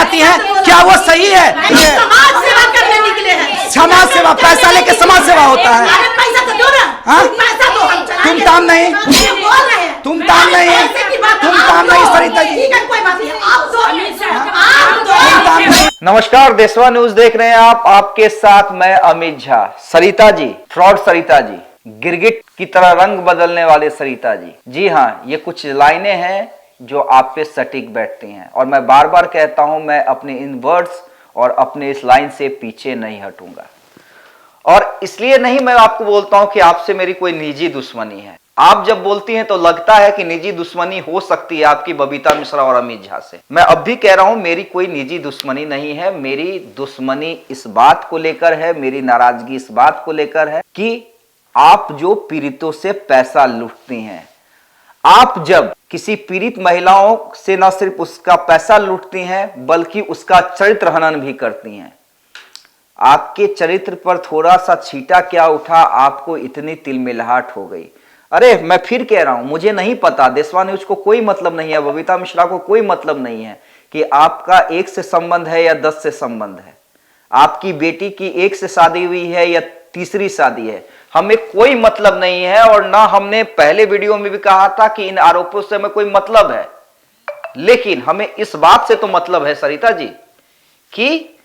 बनाती हैं, क्या वो सही है? समाज सेवा करने निकले हैं। समाज सेवा, पैसा लेके समाज सेवा होता है। अरे पैसा तो दो ना। हाँ? पैसा दो, हम चलाएंगे। तुम काम नहीं, बोल रहे हैं। तुम काम नहीं, पैसे की बात तुम आप काम दो। नहीं सरिता जी। ठीक है, कोई बात नहीं, आप दो। तुम काम नहीं। नमस्कार, देशवा न्यूज देख रहे हैं आप। आपके साथ मैं अमित झा। सरिता जी, फ्रॉड सरिता जी, गिरगिट की तरह रंग बदलने वाले सरिता जी। जी हाँ, ये कुछ लाइनें हैं जो आप पे सटीक बैठती हैं और मैं बार बार कहता हूं, मैं अपने इन वर्ड्स और अपने इस लाइन से पीछे नहीं हटूंगा। और इसलिए नहीं मैं आपको बोलता हूं कि आपसे मेरी कोई निजी दुश्मनी है। आप जब बोलती हैं तो लगता है कि निजी दुश्मनी हो सकती है आपकी बबीता मिश्रा और अमित झा से। मैं अब भी कह रहा हूं, मेरी कोई निजी दुश्मनी नहीं है। मेरी दुश्मनी इस बात को लेकर है, मेरी नाराजगी इस बात को लेकर है कि आप जो पीड़ितों से पैसा लूटती हैं, आप जब किसी पीड़ित महिलाओं से न सिर्फ उसका पैसा लूटती हैं बल्कि उसका चरित्र हनन भी करती हैं। आपके चरित्र पर थोड़ा सा छींटा क्या उठा, आपको इतनी तिलमिलाहट हो गई। अरे मैं फिर कह रहा हूं, मुझे नहीं पता, देशवा न्यूज को कोई मतलब नहीं है, बबीता मिश्रा को कोई मतलब नहीं है कि आपका 1 से संबंध है या 10 से संबंध है, आपकी बेटी की 1 से शादी हुई है या तीसरी शादी है, हमें कोई मतलब नहीं है। और ना हमने पहले वीडियो में भी कहा था कि इन आरोपों से हमें कोई मतलब है, लेकिन हमें इस बात से तो मतलब है सरिता जी कि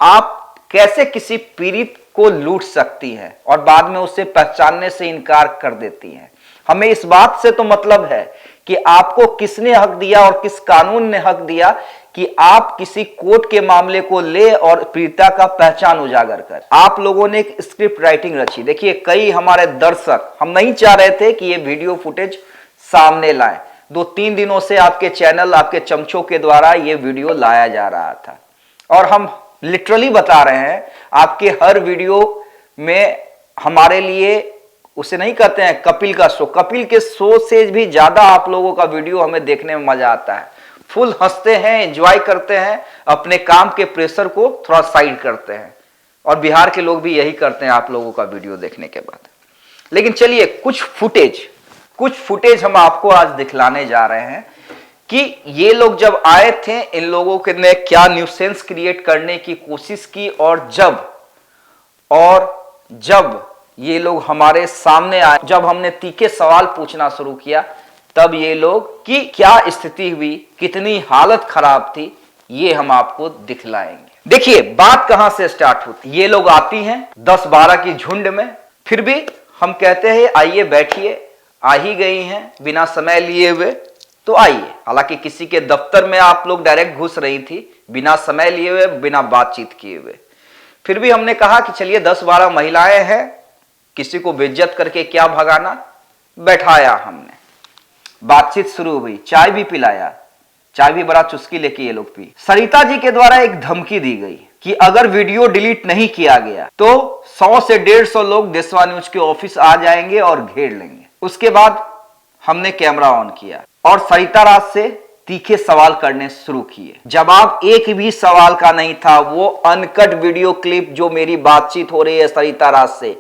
आप कैसे किसी पीड़ित को लूट सकती है और बाद में उसे पहचानने से इनकार कर देती है। हमें इस बात से तो मतलब है कि आपको किसने हक दिया और किस कानून ने हक दिया कि आप किसी कोर्ट के मामले को ले और पीड़िता का पहचान उजागर कर। आप लोगों ने एक स्क्रिप्ट राइटिंग रची। देखिए, कई हमारे दर्शक, हम नहीं चाह रहे थे कि ये वीडियो फुटेज सामने लाएं। 2-3 दिनों से आपके चैनल, आपके चमचों के द्वारा ये वीडियो लाया जा रहा था और हम लिटरली बता रहे हैं, आपके हर वीडियो में हमारे लिए, उसे नहीं कहते हैं कपिल का शो, कपिल के शो से भी ज्यादा आप लोगों का वीडियो हमें देखने में मजा आता है। फुल हंसते हैं, एंजॉय करते हैं, अपने काम के प्रेशर को थोड़ा साइड करते हैं और बिहार के लोग भी यही करते हैं आप लोगों का वीडियो देखने के बाद। लेकिन चलिए, कुछ फुटेज हम आपको आज दिखलाने जा रहे हैं कि ये लोग जब आए थे, इन लोगों के ने क्या न्यूसेंस क्रिएट करने की कोशिश की और जब ये लोग हमारे सामने आए, जब हमने तीखे सवाल पूछना शुरू किया, तब ये लोग की क्या स्थिति हुई, कितनी हालत खराब थी, ये हम आपको दिखलाएंगे। देखिए, बात कहां से स्टार्ट होती। ये लोग आती हैं 10-12 की झुंड में, फिर भी हम कहते हैं आइए बैठिए, आ ही गई हैं बिना समय लिए हुए तो आइए। हालांकि किसी के दफ्तर में आप लोग डायरेक्ट घुस रही थी, बिना समय लिए हुए, बिना बातचीत किए हुए। फिर भी हमने कहा कि चलिए 10-12 महिलाएं हैं, किसी को बेइज्जत करके क्या भगाना। बैठाया हमने, बातचीत शुरू हुई, चाय भी पिलाया, चाय भी बड़ा चुस्की लेके ये लोग पी। सरिता जी के द्वारा एक धमकी दी गई कि अगर वीडियो डिलीट नहीं किया गया तो 100 से 150 लोग देशवा न्यूज के ऑफिस आ जाएंगे और घेर लेंगे। उसके बाद हमने कैमरा ऑन किया और सरिता राज से तीखे सवाल करने शुरू किए। जवाब एक भी सवाल का नहीं था। वो अनकट वीडियो क्लिप जो मेरी बातचीत हो रही है सरिता राज से,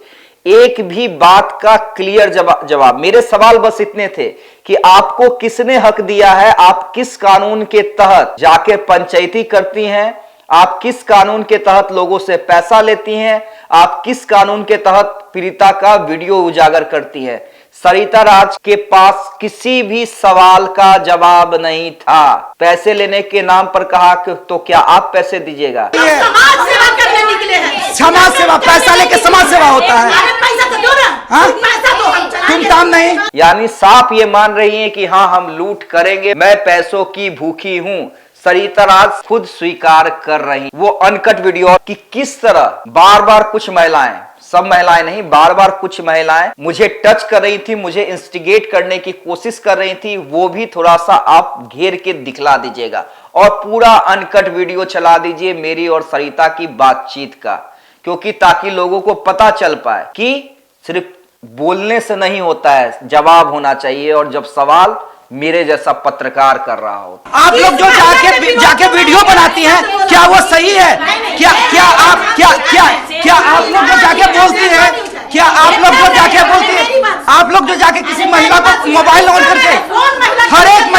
एक भी बात का क्लियर जवाब। मेरे सवाल बस इतने थे कि आपको किसने हक दिया है, आप किस कानून के तहत जाके पंचायती करती हैं, आप किस कानून के तहत लोगों से पैसा लेती हैं, आप किस कानून के तहत पीड़िता का वीडियो उजागर करती हैं। सरिता राज के पास किसी भी सवाल का जवाब नहीं था। पैसे लेने के नाम पर कहा कि तो क्या आप पैसे दीजिएगा? समाज सेवा करने निकले हैं। समाज सेवा, पैसा लेके समाज सेवा होता है। अरे पैसा तो दो ना। हाँ? पैसा दो, हम तुम चलाएंगे। काम नहीं। यानी साफ ये मान रही हैं कि हाँ, हम लूट करेंगे, मैं पैसों की भूखी हूं। सरिता राज खुद स्वीकार कर रही वो अनकट वीडियो कि किस तरह बार बार कुछ महिलाएं, सब महिलाएं नहीं, बार बार कुछ महिलाएं मुझे टच कर रही थी, मुझे इंस्टिगेट करने की कोशिश कर रही थी। वो भी थोड़ा सा आप घेर के दिखला दीजिएगा और पूरा अनकट वीडियो चला दीजिए मेरी और सरिता की बातचीत का, क्योंकि ताकि लोगों को पता चल पाए कि सिर्फ बोलने से नहीं होता है, जवाब होना चाहिए। और जब सवाल मेरे जैसा पत्रकार कर रहा हो, आप लोग जो जाके वीडियो बनाती हैं, क्या वो सही है? क्या आप लोग जो जाके बोलती हैं, क्या आप लोग जो जाके बोलती हैं, आप लोग जो जाके किसी महिला को मोबाइल ऑन करके, हर एक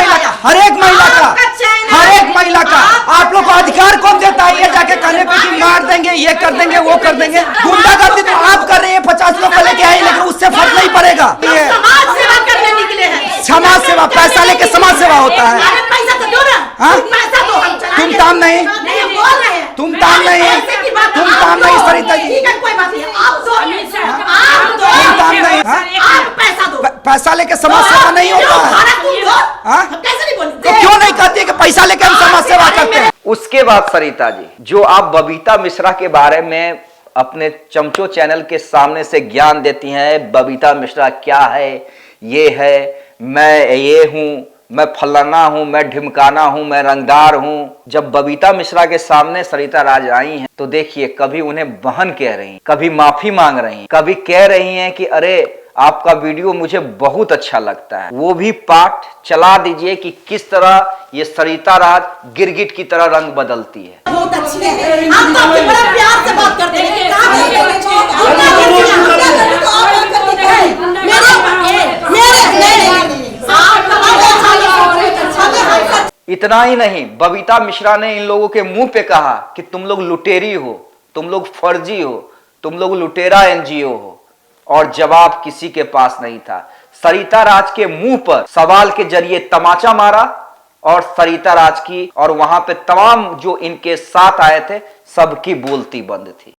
महिला का आप लोग को अधिकार कौन देता है ये जाके कहने पे कि मार देंगे, ये कर देंगे, वो कर देंगे? गुंडागर्दी तो आप कर रहे हैं, 50 लोग को लेके आए, लेकिन उससे फर्क नहीं पड़ेगा। ये समाज सेवा करने निकले हैं। समाज सेवा, पैसा लेके समाज सेवा होता है। अरे पैसा तो दो ना। हाँ? पैसा दो, हम चलाएंगे। तुम काम नहीं, नहीं बोल रहे हैं। तुम काम नहीं, पैसे की बात तुम आप काम दो। नहीं सरिता जी। ठीक है, कोई बात नहीं, आप दो। आप दो। तुम काम नहीं, हाँ? आप पैसा दो। पैसा लेके समाज सेवा नहीं होता है। खाना तुम दो। हाँ? हम कैसे नहीं बोले? तो क्यों नहीं कहती है कि पैसा लेके हम समाज सेवा करते हैं? उसके बाद सरिता जी, जो आप बबीता मिश्रा के बारे में अपने चमचो चैनल के सामने से ज्ञान देती हैं, बबीता मिश्रा क्या है, ये है, मैं ये हूं, मैं फलाना हूं, मैं ढिमकाना हूं, मैं रंगदार हूं। जब बबीता मिश्रा के सामने सरिता राज आई हैं, तो देखिए कभी उन्हें बहन कह रही हैं, कभी माफी मांग रही हैं, कभी कह रही हैं कि अरे आपका वीडियो मुझे बहुत अच्छा लगता है। वो भी पाठ चला दीजिए कि किस तरह ये सरिता राज गिरगिट की तरह रंग बदलती है। बहुत अच्छी है। हम तो आपसे बड़ा प्यार से बात करते हैं। इतना ही नहीं, बबीता मिश्रा ने इन लोगों के मुंह पे कहा कि तुम लोग लुटेरी हो, तुम लोग फर्जी हो, तुम लोग लुटेरा एनजीओ हो, और जवाब किसी के पास नहीं था। सरिता राज के मुंह पर सवाल के जरिए तमाचा मारा और सरिता राज की और वहां पे तमाम जो इनके साथ आए थे सबकी बोलती बंद थी।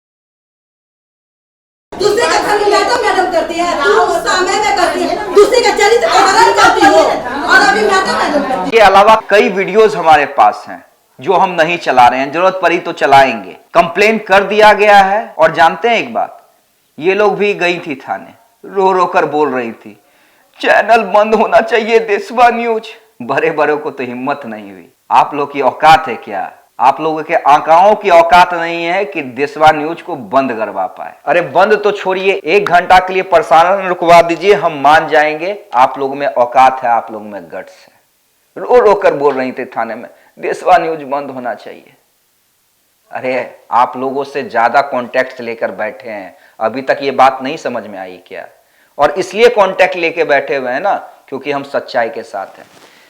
दूसरे का धर्म मैडम करती है, समय में करती है, दूसरे का चरित्र का हनन करती हो, और अभी मैडम करती है। के अलावा कई वीडियोस हमारे पास हैं जो हम नहीं चला रहे हैं, जरूरत पड़ी तो चलाएंगे। कंप्लेन कर दिया गया है। और जानते हैं एक बात, ये लोग भी गई थी थाने, रो रो कर बोल रही थी चैनल बंद होना चाहिए देशवा न्यूज। बड़े बड़ों को तो हिम्मत नहीं हुई। आप लोग की औकात है क्या? आप लोगों के आंकड़ों की औकात नहीं है कि देशवा न्यूज को बंद करवा पाए। अरे बंद तो छोड़िए, 1 घंटा के लिए प्रसारण रुकवा दीजिए, हम मान जाएंगे आप लोगों में औकात है, आप लोगों में गट्स है। रो रो कर बोल रही थी थाने में देशवा न्यूज बंद होना चाहिए। अरे आप लोगों से ज्यादा कॉन्टेक्ट लेकर बैठे हैं, अभी तक ये बात नहीं समझ में आई क्या? और इसलिए कॉन्टेक्ट लेके बैठे हुए हैं ना, क्योंकि हम सच्चाई के साथ हैं।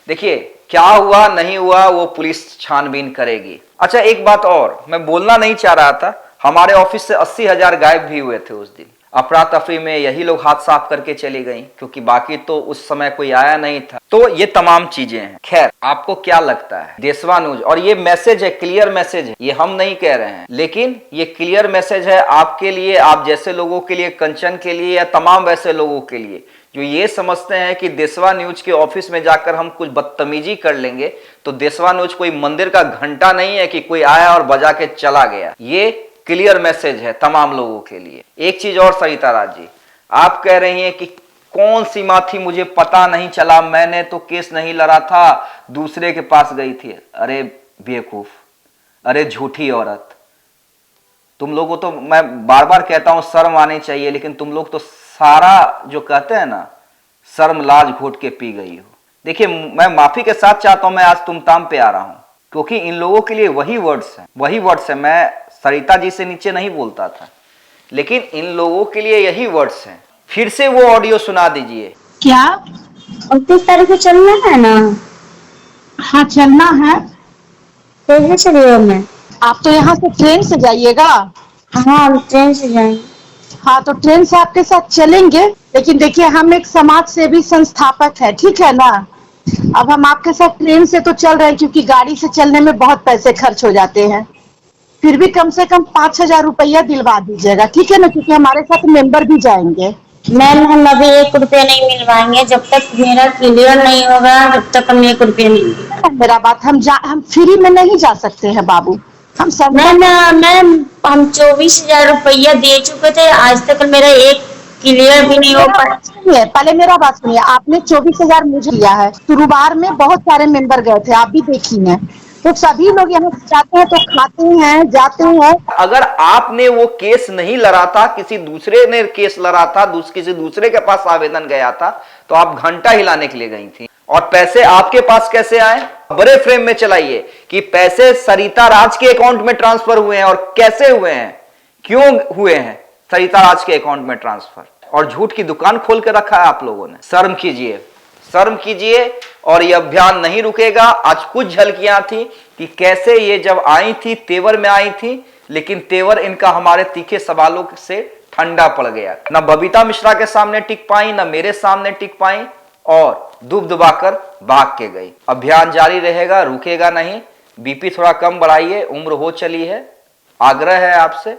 देखिए क्या हुआ नहीं हुआ वो पुलिस छानबीन करेगी। अच्छा एक बात और मैं बोलना नहीं चाह रहा था, हमारे ऑफिस से 80,000 गायब भी हुए थे उस दिन। अफरा तफरी में यही लोग हाथ साफ करके चली गई, क्योंकि बाकी तो उस समय कोई आया नहीं था। तो ये तमाम चीजें हैं। खैर आपको क्या लगता है देशवा न्यूज, और ये मैसेज है, क्लियर मैसेज है, ये हम नहीं कह रहे हैं, लेकिन ये क्लियर मैसेज है आपके लिए, आप जैसे लोगों के लिए, कंचन के लिए, या तमाम वैसे लोगों के लिए जो ये समझते हैं कि देशवा न्यूज के ऑफिस में जाकर हम कुछ बदतमीजी कर लेंगे तो देशवा न्यूज कोई मंदिर का घंटा नहीं है कि कोई आया और बजा के चला गया। ये क्लियर मैसेज है तमाम लोगों के लिए। एक चीज और सरिता राज जी, आप कह रही हैं कि कौन सी माँ थी मुझे पता नहीं चला, मैंने तो केस नहीं लड़ा था, दूसरे के पास गई थी। अरे बेवकूफ, अरे झूठी औरत, तुम लोगों तो मैं बार बार कहता हूं शर्म आनी चाहिए, लेकिन तुम लोग तो सारा जो कहते हैं ना शर्म लाज घोट के पी गई हो। देखिए मैं माफी के साथ चाहता हूं, मैं आज तुमताम पे आ रहा हूं क्योंकि इन लोगों के लिए वही वर्ड्स हैं, वही वर्ड्स हैं। मैं सरिता जी से नीचे नहीं बोलता था, लेकिन इन लोगों के लिए यही वर्ड्स हैं। फिर से वो ऑडियो सुना दीजिए। क्या 29 तारीख को चलना है ना? हाँ चलना है। कैसे चलिएगा? मैं आप तो यहाँ से ट्रेन से जाइएगा? हाँ हम ट्रेन से जाएंगे। हाँ तो ट्रेन से आपके साथ चलेंगे, लेकिन देखिए हम एक समाज सेवी संस्थापक है, ठीक है ना। अब हम आपके साथ ट्रेन से तो चल रहे हैं क्योंकि गाड़ी से चलने में बहुत पैसे खर्च हो जाते हैं, फिर भी कम से कम 5,000 रुपया दिलवा दीजिएगा, ठीक है ना, क्योंकि हमारे साथ मेंबर भी जाएंगे। मैम हम अभी 1 रुपया नहीं मिलवाएंगे, जब तक मेरा क्लियर नहीं होगा तब तक हम 1 रुपया नहीं मिलवाएंगे। मेरा बात हम फ्री में नहीं जा सकते हैं बाबू, हम सब। मैम हम 24,000 रुपया दे चुके थे, आज तक मेरा एक क्लियर भी नहीं हो पाया। पहले मेरा बात सुनिए, आपने 24,000 मुझे दिया है, शुरुआत में बहुत सारे मेंबर गए थे, आप भी देखी हैं, तो सभी लोग यहाँ जाते हैं तो खाते हैं जाते हैं। अगर आपने वो केस नहीं लड़ा था, किसी दूसरे ने केस लड़ा था, किसी दूसरे के पास आवेदन गया था, तो आप घंटा हिलाने के लिए गई थी। और पैसे आपके पास कैसे आए? बड़े फ्रेम में चलाइए कि पैसे सरिता राज के अकाउंट में ट्रांसफर हुए हैं और कैसे हुए हैं, क्यों हुए हैं सरिता राज के अकाउंट में ट्रांसफर। और झूठ की दुकान खोल के रखा है आप लोगों ने। शर्म कीजिए, शर्म कीजिए और ये अभियान नहीं रुकेगा। आज कुछ झलकियां थी कि कैसे ये जब आई थी तेवर में आई थी, लेकिन तेवर इनका हमारे तीखे सवालों से ठंडा पड़ गया। न बबीता मिश्रा के सामने टिक पाई, न मेरे सामने टिक पाई और दुबदुबाकर भाग के गई। अभियान जारी रहेगा, रुकेगा नहीं। बीपी थोड़ा कम बढ़ाइए, उम्र हो चली है। आग्रह है आपसे,